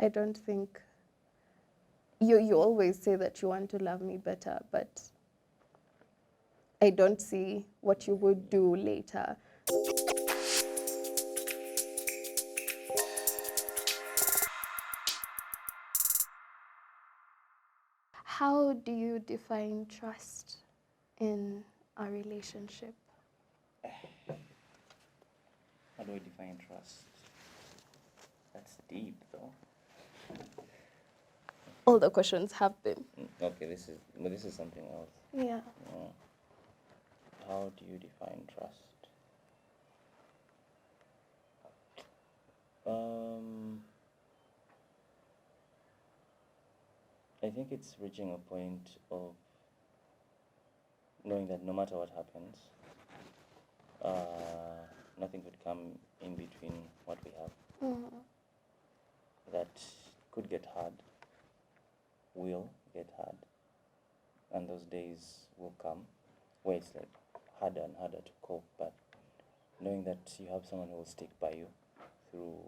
I don't think you always say that you want to love me better, but I don't see what you would do later. How do you define trust in a relationship? How do I define trust? That's deep, though. All the questions have been. Okay, this is something else. Yeah. How do you define trust? I think it's reaching a point of knowing that no matter what happens, nothing could come in between what we have. That could get hard, will get hard, and those days will come where it's like harder and harder to cope, but knowing that you have someone who will stick by you through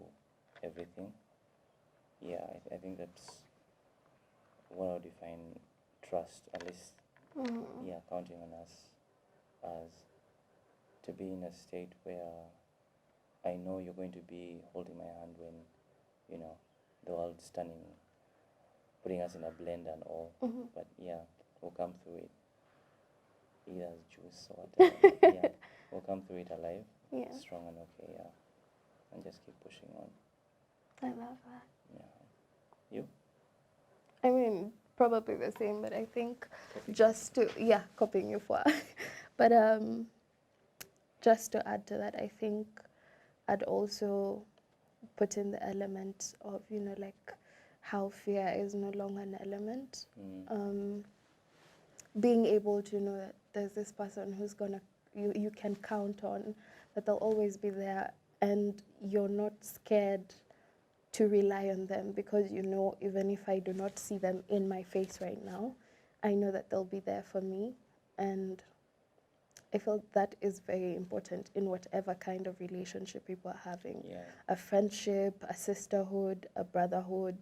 everything, yeah, I think that's what I would define trust, at least, yeah, counting on us as to be in a state where I know you're going to be holding my hand when, the world's turning, putting us in a blender and all, but yeah, we'll come through it, either as juice or whatever, yeah, we'll come through it alive, Yeah. strong and okay, yeah, and just keep pushing on. I love that. Yeah. You? I mean, probably the same, but I think just to, yeah, copying you for, but just to add to that, I think I'd also put in the element of, like how fear is no longer an element. Being able to know that there's this person who's you can count on, that they'll always be there, and you're not scared to rely on them, because even if I do not see them in my face right now, I know that they'll be there for me. And I feel that is very important in whatever kind of relationship people are having. Yeah. A friendship, a sisterhood, a brotherhood,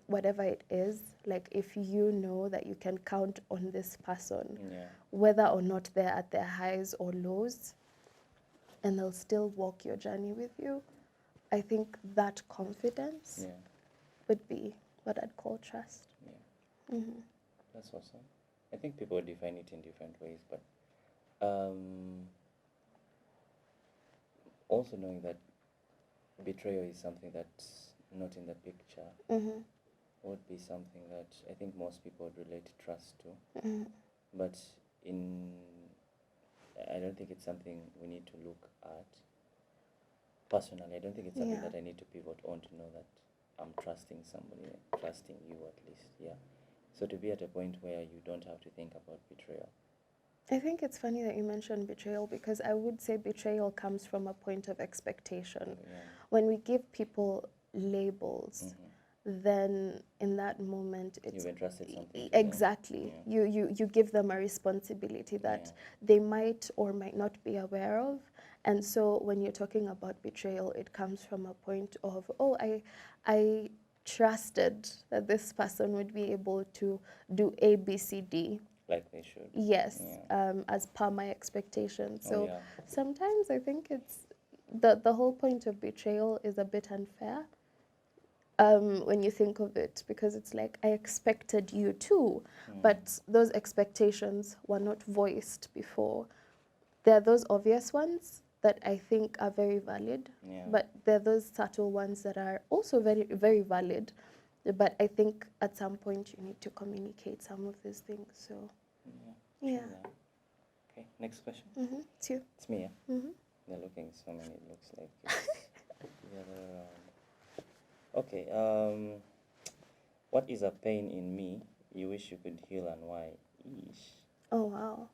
whatever it is, like if you know that you can count on this person, whether or not they're at their highs or lows, and they'll still walk your journey with you, I think that confidence would be what I'd call trust. Yeah. That's awesome. I think people define it in different ways, but also knowing that betrayal is something that's not in the picture would be something that I think most people would relate trust to. But I don't think it's something we need to look at. Personally, I don't think it's something that I need to pivot on to know that I'm trusting somebody, trusting you at least, yeah. So to be at a point where you don't have to think about betrayal. I think it's funny that you mentioned betrayal, because I would say betrayal comes from a point of expectation. Yeah. When we give people labels, then in that moment it's You've entrusted something to exactly them. Yeah. You give them a responsibility that they might or might not be aware of. And so when you're talking about betrayal, it comes from a point of, oh, I trusted that this person would be able to do A, B, C, D. Like they should. Yes, as per my expectations. So sometimes I think it's the whole point of betrayal is a bit unfair when you think of it, because it's like, I expected you to, but those expectations were not voiced before. There are those obvious ones that I think are very valid, but there are those subtle ones that are also very, very valid. But I think at some point you need to communicate some of these things. So, yeah. Okay, next question. It's you. It's me, yeah? They're looking so many, it looks like it's the other way around. Okay, what is a pain in me you wish you could heal, and why? Eesh. Oh, wow.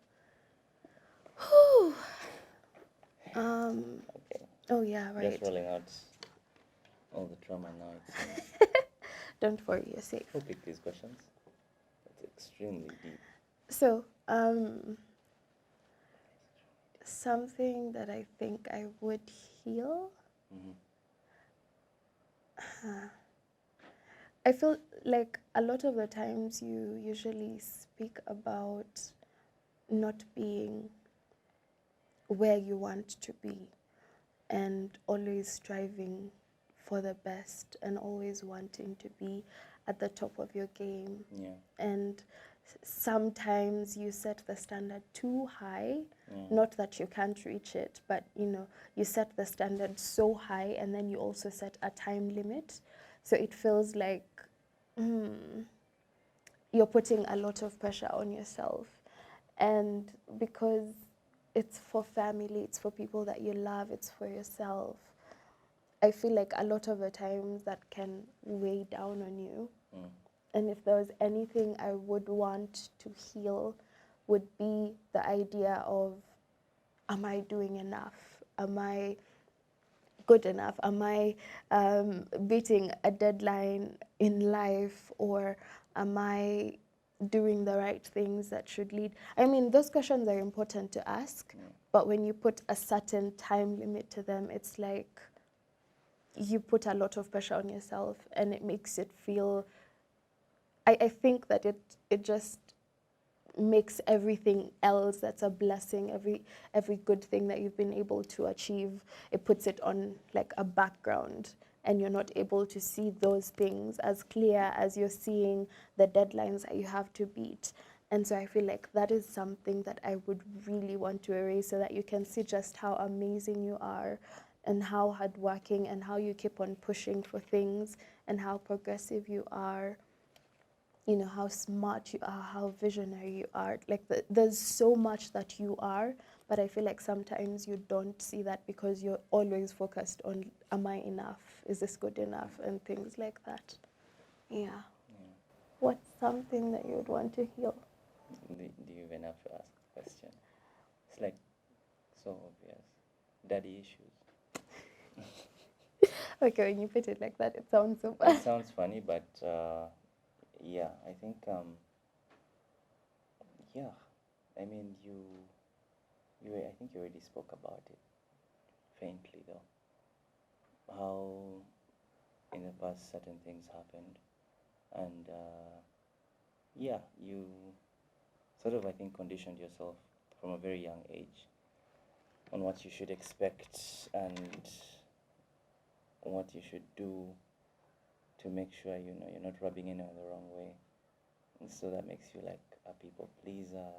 Okay. Oh, yeah, right. Just rolling out all the trauma now, it seems. Don't worry, you're safe. Who picked these questions? It's extremely deep. So, something that I think I would heal. I feel like a lot of the times you usually speak about not being where you want to be and always striving for the best and always wanting to be at the top of your game. Yeah. And sometimes you set the standard too high, Yeah. not that you can't reach it, but you set the standard so high and then you also set a time limit. So it feels like you're putting a lot of pressure on yourself. And because it's for family, it's for people that you love, it's for yourself, I feel like a lot of the times that can weigh down on you. And if there was anything I would want to heal, would be the idea of, am I doing enough? Am I good enough? Am I beating a deadline in life? Or am I doing the right things that should lead? I mean, those questions are important to ask, but when you put a certain time limit to them, it's like you put a lot of pressure on yourself, and it makes it feel, I think that it just makes everything else that's a blessing, every good thing that you've been able to achieve, it puts it on like a background, and you're not able to see those things as clear as you're seeing the deadlines that you have to beat. And so I feel like that is something that I would really want to erase, so that you can see just how amazing you are and how hardworking and how you keep on pushing for things and how progressive you are, how smart you are, how visionary you are. Like there's so much that you are, but I feel like sometimes you don't see that because you're always focused on, am I enough? Is this good enough? And things like that. Yeah. What's something that you would want to heal? Do you even have to ask a question? It's like so obvious. Daddy issues. Okay, when you put it like that, it sounds so bad. It sounds funny, but yeah, I think yeah, I mean I think you already spoke about it faintly though. How in the past certain things happened, and yeah, you sort of, I think, conditioned yourself from a very young age on what you should expect and what you should do to make sure you're not rubbing anyone the wrong way. And so that makes you like a people pleaser.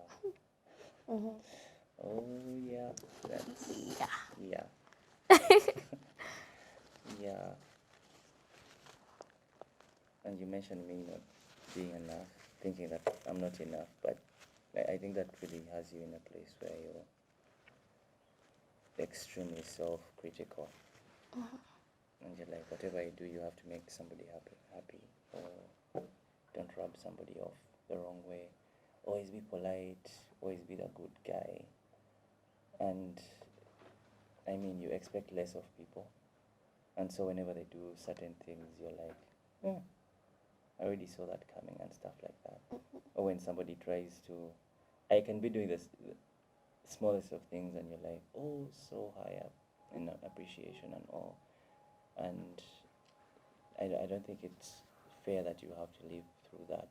Oh yeah, that's yeah. Yeah. And you mentioned me not being enough, thinking that I'm not enough, but I think that really has you in a place where you're extremely self-critical. And you're like, whatever you do, you have to make somebody happy, or don't rub somebody off the wrong way. Always be polite, always be the good guy. And I mean, you expect less of people. And so whenever they do certain things, you're like, I already saw that coming and stuff like that. Or when somebody tries to, I can be doing the smallest of things and you're like, oh, so high up in appreciation and all. And I don't think it's fair that you have to live through that.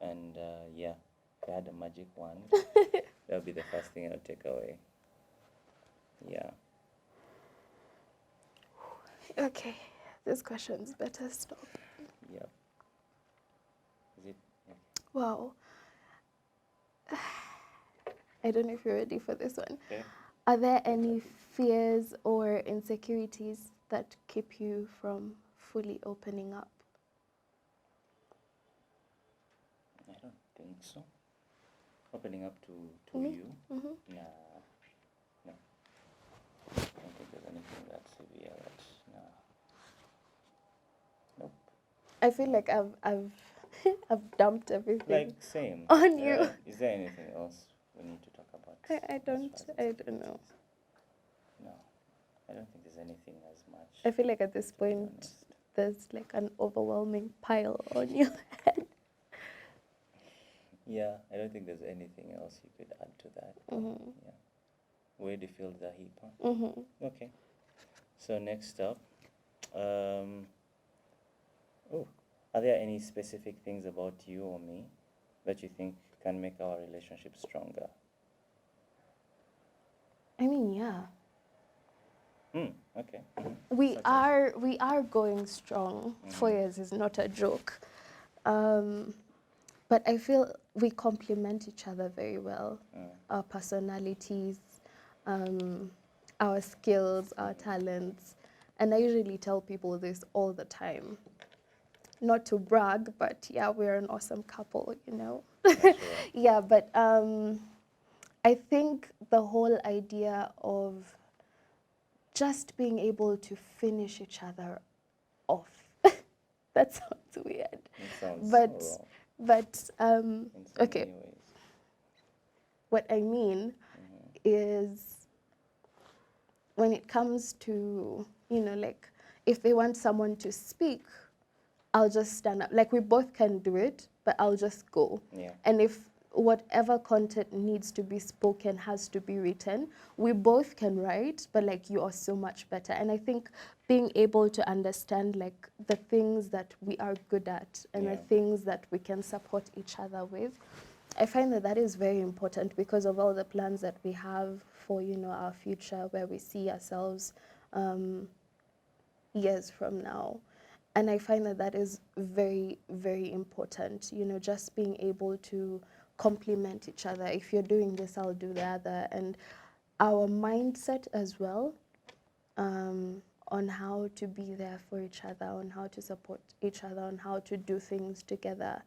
And yeah, if I had a magic wand, that would be the first thing I would take away. Yeah. Okay, this question's better stop. Yep. Is it? Okay. Wow. I don't know if you're ready for this one. Okay. Are there any fears or insecurities that keep you from fully opening up? I don't think so. Opening up to Me? you? Mm-hmm. Nah. No. I don't think there's anything that severe that, nah. Nope. I feel like I've I've dumped everything Like, same. on you. Is there anything else we need to talk about? I don't know. No. I don't think there's anything as much. I feel like at this to be point honest. there's like an overwhelming pile on your head. Yeah, I don't think there's anything else you could add to that. Yeah. Where do you feel the heap? Huh? Okay. So next up, oh, Are there any specific things about you or me that you think can make our relationship stronger? I mean, yeah. Okay. We Such as? are going strong. 4 years is not a joke. But I feel we complement each other very well. Our personalities, our skills, our talents. And I usually tell people this all the time. Not to brag, but yeah, we're an awesome couple, you know. Natural. Yeah, but I think the whole idea of just being able to finish each other off. That sounds weird. It sounds But so wrong but in so okay, many ways. what I mean is when it comes to, you know, like if they want someone to speak, I'll just stand up. Like we both can do it, but I'll just go. Yeah. And if whatever content needs to be spoken has to be written, we both can write, but like you are so much better. And I think being able to understand like the things that we are good at and the things that we can support each other with, I find that that is very important because of all the plans that we have for, you know, our future, where we see ourselves years from now. And I find that that is very, very important, you know, just being able to complement each other. If you're doing this, I'll do the other. And our mindset as well, on how to be there for each other, on how to support each other, on how to do things together.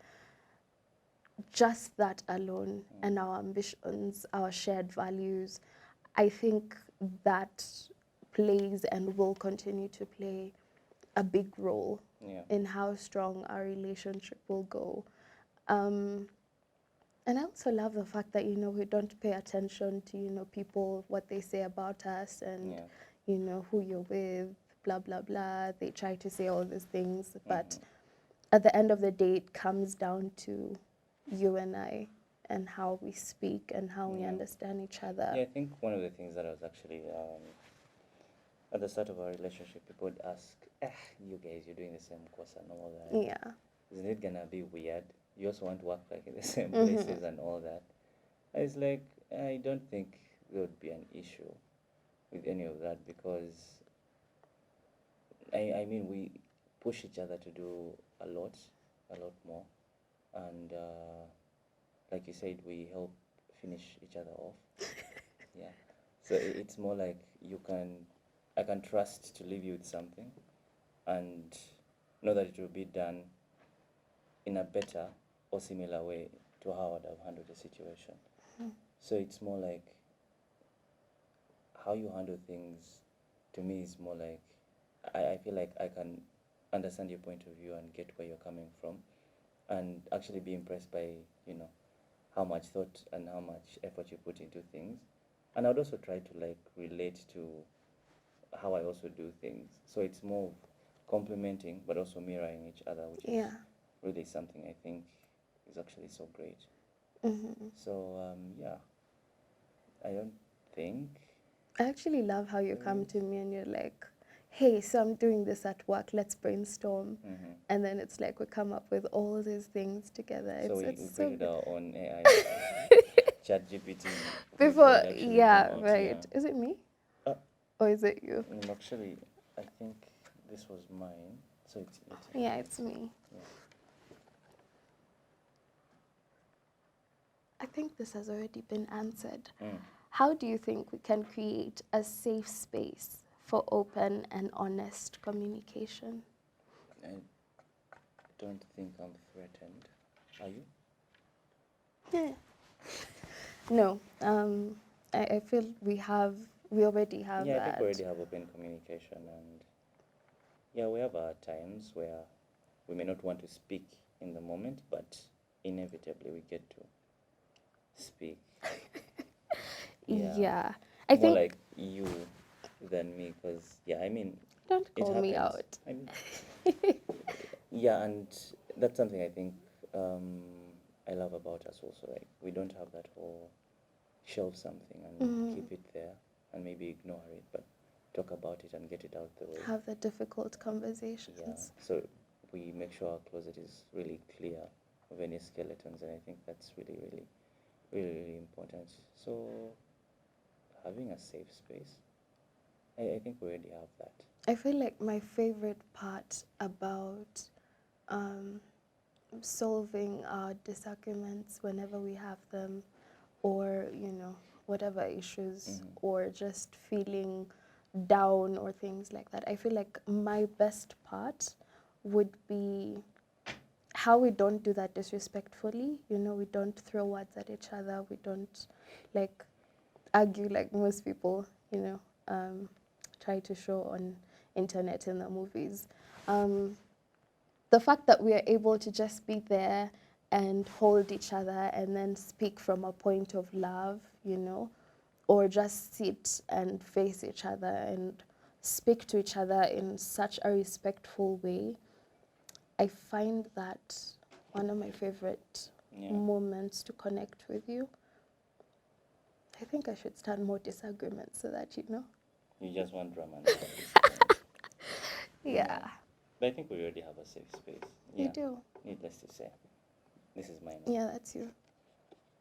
Just that alone, and our ambitions, our shared values, I think that plays and will continue to play a big role in how strong our relationship will go. And I also love the fact that, you know, we don't pay attention to, you know, people, what they say about us and, you know, who you're with, blah, blah, blah. They try to say all these things, but at the end of the day, it comes down to you and I and how we speak and how we understand each other. Yeah, I think one of the things that I was actually at the start of our relationship, people would ask, you guys, you're doing the same course and all that. Yeah. Isn't it gonna be weird? You also want to work like in the same places and all that. And it's like, I don't think there would be an issue with any of that because, I mean, we push each other to do a lot more. And like you said, we help finish each other off. Yeah. So it's more like I can trust to leave you with something and know that it will be done in a better or similar way to how I'd have handled the situation. So it's more like how you handle things to me is more like I feel like I can understand your point of view and get where you're coming from and actually be impressed by, you know, how much thought and how much effort you put into things. And I'd also try to like relate to how I also do things. So it's more complementing but also mirroring each other, which is really something I think is actually so great. So yeah, I don't think. I actually love how you come to me and you're like, hey, so I'm doing this at work, let's brainstorm. And then it's like we come up with all these things together. So it's we so created our own AI chat GPT. before, yeah, right. Is it me? Or is it you? Actually, I think this was mine. So it's yeah, it's me. Yeah. I think this has already been answered. How do you think we can create a safe space for open and honest communication? I don't think I'm threatened. Are you? Yeah. No. I feel we already have that. that. I think we already have open communication, and yeah, we have our times where we may not want to speak in the moment, but inevitably we get to speak. Yeah. I think more like you than me, because I mean, don't call me happens. out. I mean, yeah, and that's something I think I love about us also. Like we don't have that whole shelve something and keep it there and maybe ignore it, but talk about it and get it out the way. Have the difficult conversations. Yeah. So we make sure our closet is really clear of any skeletons, and I think that's really, really, really, really important. So having a safe space, I think we already have that. I feel like my favorite part about solving our disagreements whenever we have them, or whatever issues, or just feeling down or things like that, I feel like my best part would be how we don't do that disrespectfully. We don't throw words at each other, we don't like argue like most people try to show on internet and the movies. The fact that we are able to just be there and hold each other and then speak from a point of love, or just sit and face each other and speak to each other in such a respectful way, I find that one of my favorite moments to connect with you. I think I should start more disagreements so that You just want drama. Yeah. But I think we already have a safe space. You do. Needless to say. This is mine. Yeah, that's you.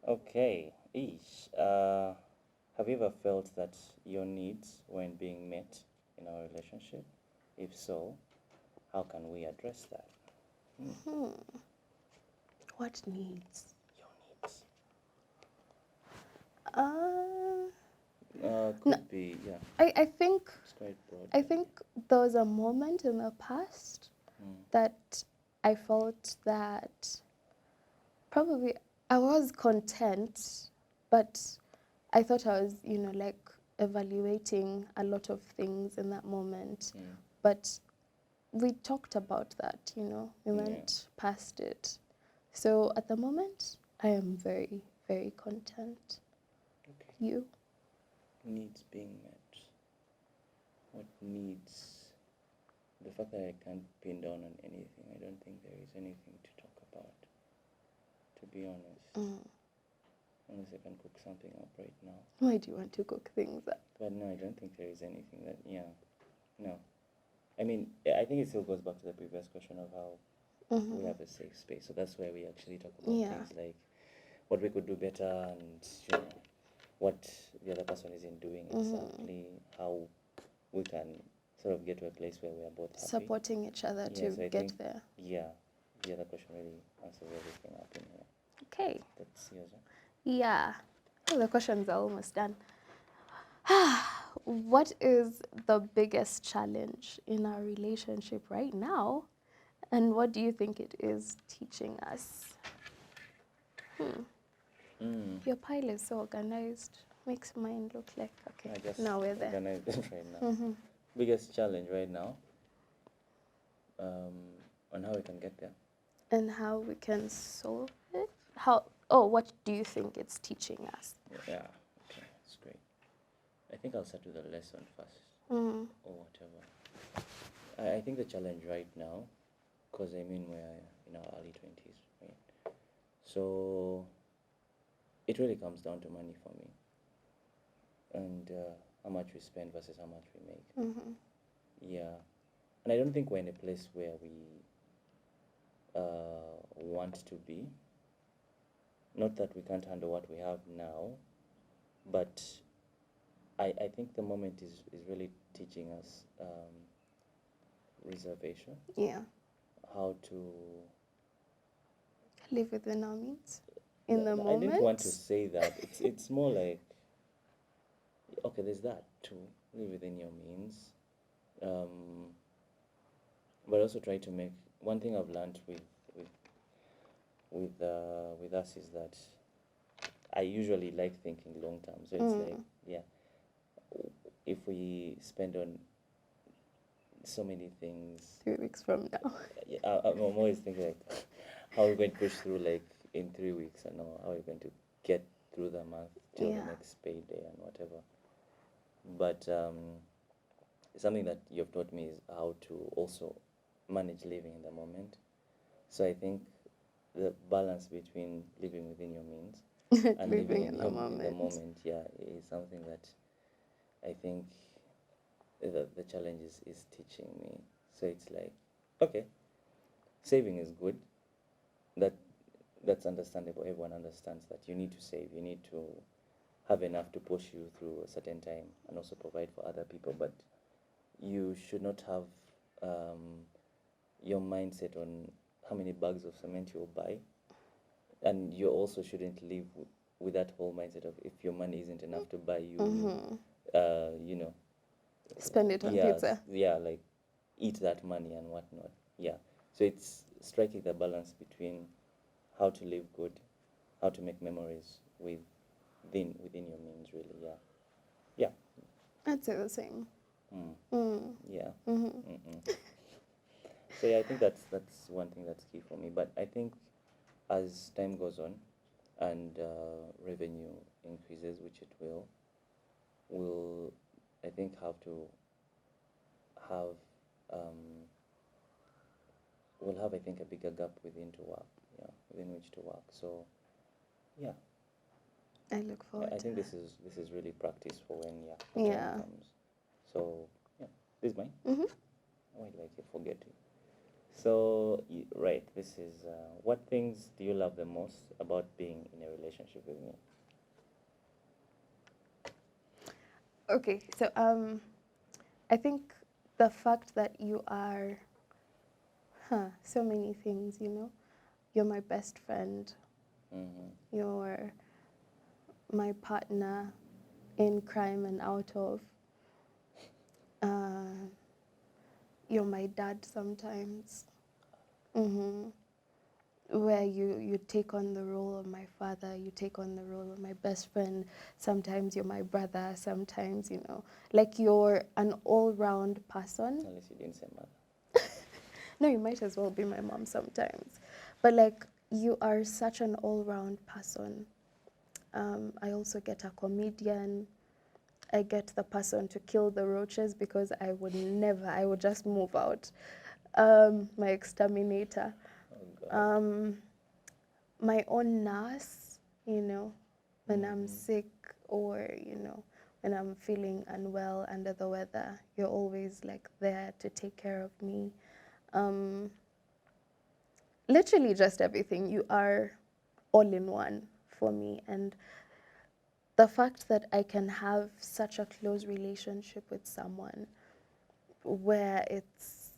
Okay. Ish. Have you ever felt that your needs weren't being met in our relationship? If so, how can we address that? What needs? Your needs. No, Could be, yeah. I think It's quite broad. I think there was a moment in the past that I felt that probably I was content, but I thought I was, like evaluating a lot of things in that moment. But we talked about that, we went past it. So at the moment, I am very, very content. Okay. You? Needs being met. What needs? The fact that I can't pin down on anything, I don't think there is anything to talk about, to be honest. Unless I can cook something up right now. Why do you want to cook things up? But no, I don't think there is anything that, no. I mean, I think it still goes back to the previous question of how we have a safe space. So that's where we actually talk about things like what we could do better, and what the other person isn't doing exactly, how we can sort of get to a place where we are both happy. Supporting each other to So I get think, there. Yeah, the other question really answers everything up in here. Okay. That's yours. Yeah. Oh, the questions are almost done. What is the biggest challenge in our relationship right now? And what do you think it is teaching us? Your pile is so organized. Makes mine look like, okay, now we're there. Organize it right now. Biggest challenge right now, on how we can get there. And how we can solve it? What do you think it's teaching us? Yeah, okay, that's great. I think I'll start with the lesson first, or whatever. I think the challenge right now, because we're in our early 20s, right? So it really comes down to money for me, and how much we spend versus how much we make. Yeah, and I don't think we're in a place where we want to be. Not that we can't handle what we have now, but I think the moment is really teaching us reservation. Yeah. How to live within our means in the moment. I didn't want to say that. It's more like, okay, there's that too. Live within your means, but also try to make. One thing I've learned with us is that I usually like thinking long term. So it's like, if we spend on so many things 3 weeks from now. I'm always thinking like, how are we going to push through like in 3 weeks, and how are we going to get through the month till the next payday and whatever. But something that you've taught me is how to also manage living in the moment. So I think the balance between living within your means and living in the moment, is something that I think the challenge is teaching me. So it's like, okay, saving is good. That that's understandable. Everyone understands that you need to save. You need to have enough to push you through a certain time and also provide for other people. But you should not have your mindset on how many bags of cement you'll buy, and you also shouldn't live with that whole mindset of if your money isn't enough to buy you, you know, Spend it on pizza. yeah, like eat that money and whatnot. Yeah, so it's striking the balance between how to live good, how to make memories within your means, really. Yeah, yeah. I'd say the same. Yeah. So yeah, I think that's one thing that's key for me. But I think as time goes on and revenue increases, which it will I think have to have we'll have, I think, a bigger gap within to work, yeah, within which to work. So yeah, I look forward I to think that. this is really practice for when Yeah. time comes. So yeah, this is mine. I might like you forget it. So right, this is what things do you love the most about being in a relationship with me? Okay, so I think the fact that you are so many things, you know. You're my best friend. You're my partner in crime and out of. You're my dad sometimes. Where you take on the role of my father, you take on the role of my best friend. Sometimes you're my brother, sometimes, you know, like you're an all-round person. Unless you didn't say mother. No, you might as well be my mom sometimes. But like, you are such an all-round person. I also get a comedian. I get the person to kill the roaches because I would just move out. My exterminator. Oh God. My own nurse, you know, when I'm sick or, you know, when I'm feeling unwell, under the weather, you're always like there to take care of me. Literally just everything. You are all in one for me. And the fact that I can have such a close relationship with someone where it's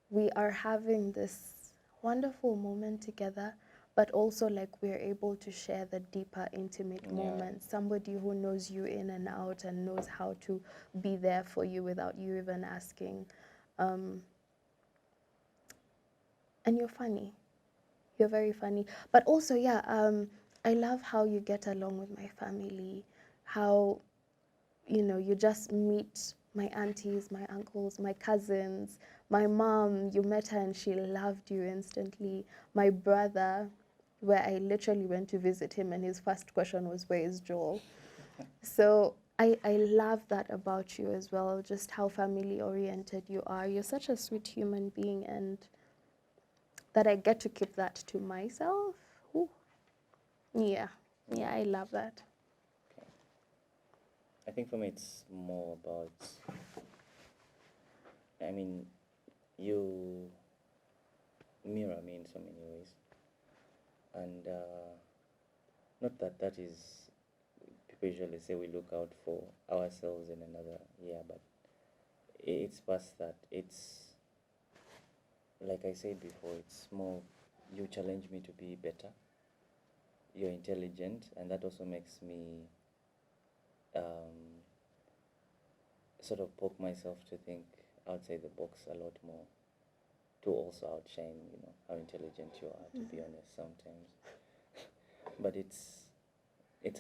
we are having this wonderful moment together, but also like we're able to share the deeper intimate moments. Somebody who knows you in and out and knows how to be there for you without you even asking. And you're funny. You're very funny. But also, yeah, I love how you get along with my family, how, you know, you just meet my aunties, my uncles, my cousins, my mom. You met her and she loved you instantly. My brother, where I literally went to visit him and his first question was, "Where is Joel?" So I love that about you as well, just how family oriented you are. You're such a sweet human being, and that I get to keep that to myself. Ooh. Yeah, I love that. Okay. I think for me it's more about, I mean, you mirror me in so many ways, and not that that is, people usually say we look out for ourselves in another, yeah, but it's past that. It's like I said before, it's more you challenge me to be better. You're intelligent, and that also makes me sort of poke myself to think outside the box a lot more, to also outshine, you know, how intelligent you are, to be honest, sometimes. But it's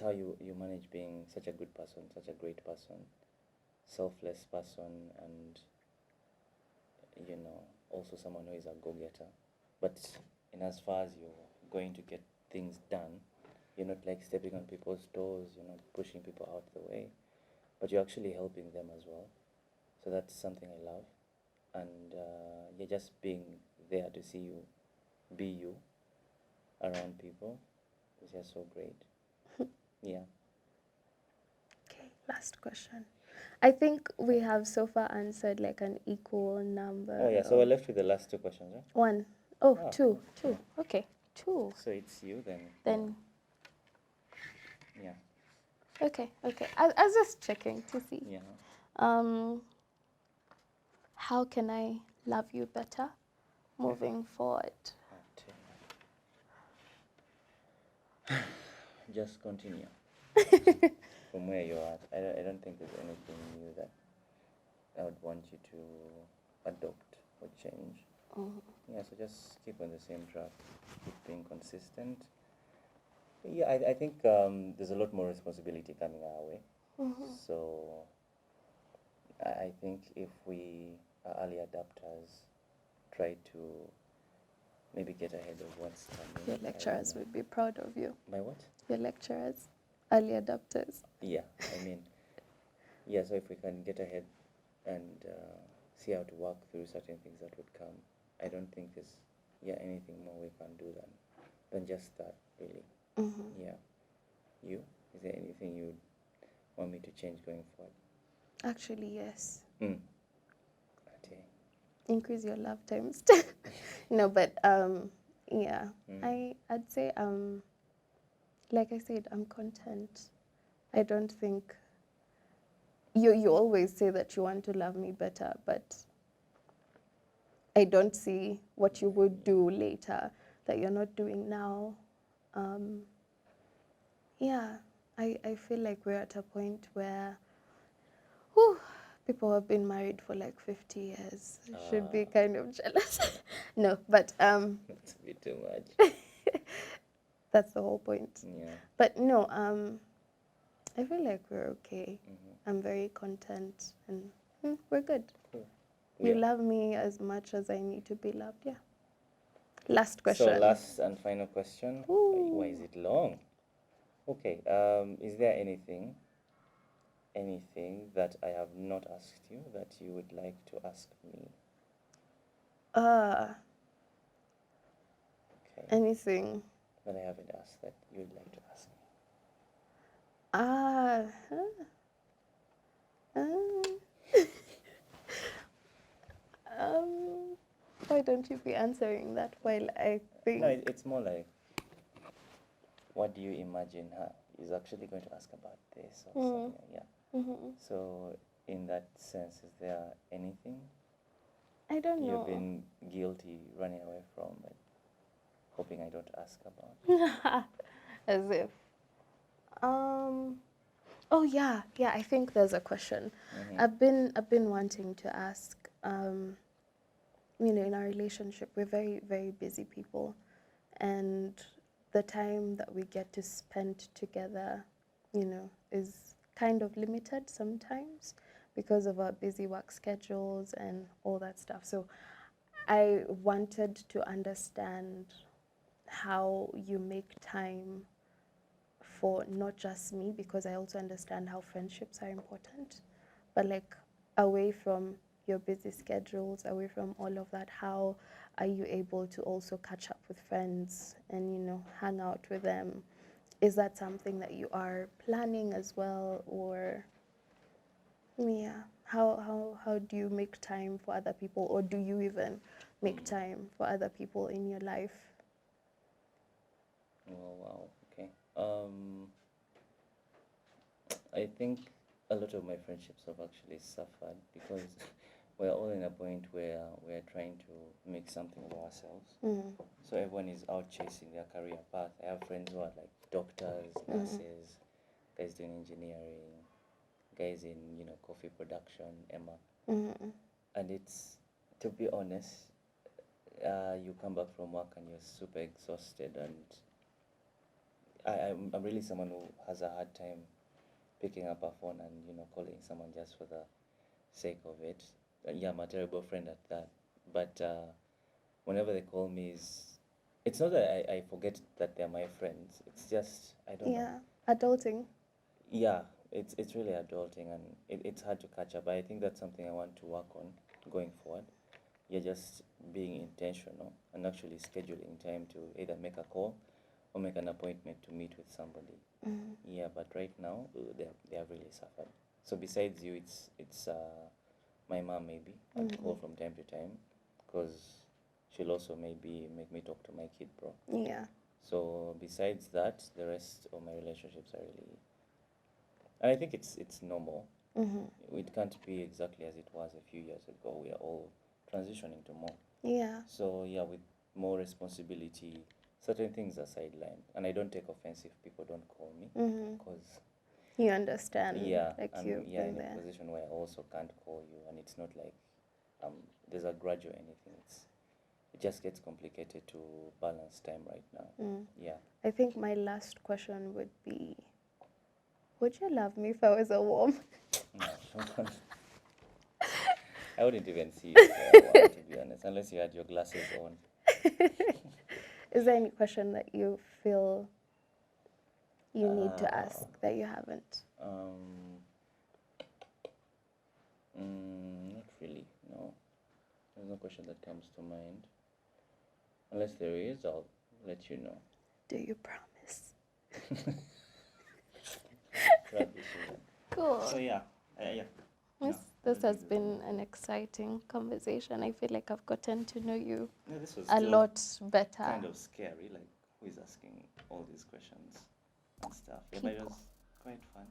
how you manage being such a good person, such a great person, selfless person, and, you know, also someone who is a go-getter. But in as far as you're going to get things done, you're not like stepping on people's toes, you're not pushing people out of the way, but you're actually helping them as well. So that's something I love. And you're just being there to see you be you around people is just so great. Yeah. Okay, last question. I think we have so far answered like an equal number. Oh yeah, so we're left with the last two questions, right? One. Oh, Ah, two. cool. Two. Okay. Two. So it's you then. Then. Yeah. Okay. Okay. I was just checking to see. Yeah. How can I love you better moving forward? Just continue from where you're at. I don't think there's anything new that I would want you to adopt or change. Yeah, so just keep on the same track, keep being consistent. Yeah, I think there's a lot more responsibility coming our way. So I think if we are early adapters, try to maybe get ahead of what's coming. Your lecturers would be proud of you. My what? Your lecturers, early adapters. Yeah, I mean, yeah, so if we can get ahead and see how to work through certain things that would come, I don't think there's anything more we can do than just that, really. Yeah. You? Is there anything you want me to change going forward? Actually, yes. Okay. Increase your love times. No, but yeah. I'd say like I said, I'm content. I don't think you always say that you want to love me better, but I don't see what you would do later that you're not doing now. Yeah, I feel like we're at a point where people have been married for like 50 years. Should be kind of jealous. No, but that's a bit too much. That's the whole point. Yeah. But no, I feel like we're okay. I'm very content and we're good. Cool. You love me as much as I need to be loved. Yeah. Last question. So last and final question. Why is it long? Okay. Is there anything that I have not asked you that you would like to ask me? Okay. Anything that I haven't asked that you would like to ask me? Why don't you be answering that while I think? No, it's more like, what do you imagine her is actually going to ask about this or something? Yeah. So in that sense, is there anything I don't know you've been guilty running away from, but hoping I don't ask about? As if. Oh yeah, I think there's a question. I've been wanting to ask. In our relationship, we're very, very busy people, and the time that we get to spend together, is kind of limited sometimes because of our busy work schedules and all that stuff. So I wanted to understand how you make time for not just me, because I also understand how friendships are important, but like away from your busy schedules, away from all of that, how are you able to also catch up with friends and hang out with them? Is that something that you are planning as well, or how do you make time for other people, or do you even make time for other people in your life? Oh wow, okay. I think a lot of my friendships have actually suffered because we're all in a point where we're trying to make something of ourselves. So everyone is out chasing their career path. I have friends who are like doctors, nurses, guys doing engineering, guys in coffee production, Emma. And it's, to be honest, you come back from work and you're super exhausted, and I'm really someone who has a hard time picking up a phone and calling someone just for the sake of it. Yeah, I'm a terrible friend at that. But whenever they call me, it's not that I forget that they're my friends. It's just, I don't know. Yeah, adulting. Yeah, it's really adulting, and it's hard to catch up. But I think that's something I want to work on going forward. You're just being intentional and actually scheduling time to either make a call or make an appointment to meet with somebody. Yeah, but right now they have really suffered. So besides you, it's my mom maybe. I'd call from time to time, because she'll also maybe make me talk to my kid, bro. Yeah. So besides that, the rest of my relationships are really, and I think it's normal. It can't be exactly as it was a few years ago. We are all transitioning to more. Yeah. So yeah, with more responsibility, certain things are sidelined, and I don't take offense if people don't call me, because You understand. yeah, Like I'm you've been in a there. position where I also can't call you, and it's not like there's a grudge or anything. It just gets complicated to balance time right now. Yeah. I think my last question would be, would you love me if I was a worm? No, I wouldn't even see you if I wanted, to be honest, unless you had your glasses on. Is there any question that you feel you need to ask that you haven't? Not really, no. There's no question that comes to mind. Unless there is, I'll let you know. Do you promise? Probably shouldn't. Cool. So yeah, yeah. This has been an exciting conversation. I feel like I've gotten to know you This was a still lot better. kind of scary, like who is asking all these questions and stuff. Yeah, but it was quite fun.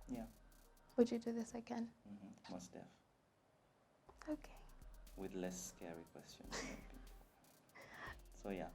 Yeah. Would you do this again? Most def. Okay. With less scary questions. Maybe. So yeah.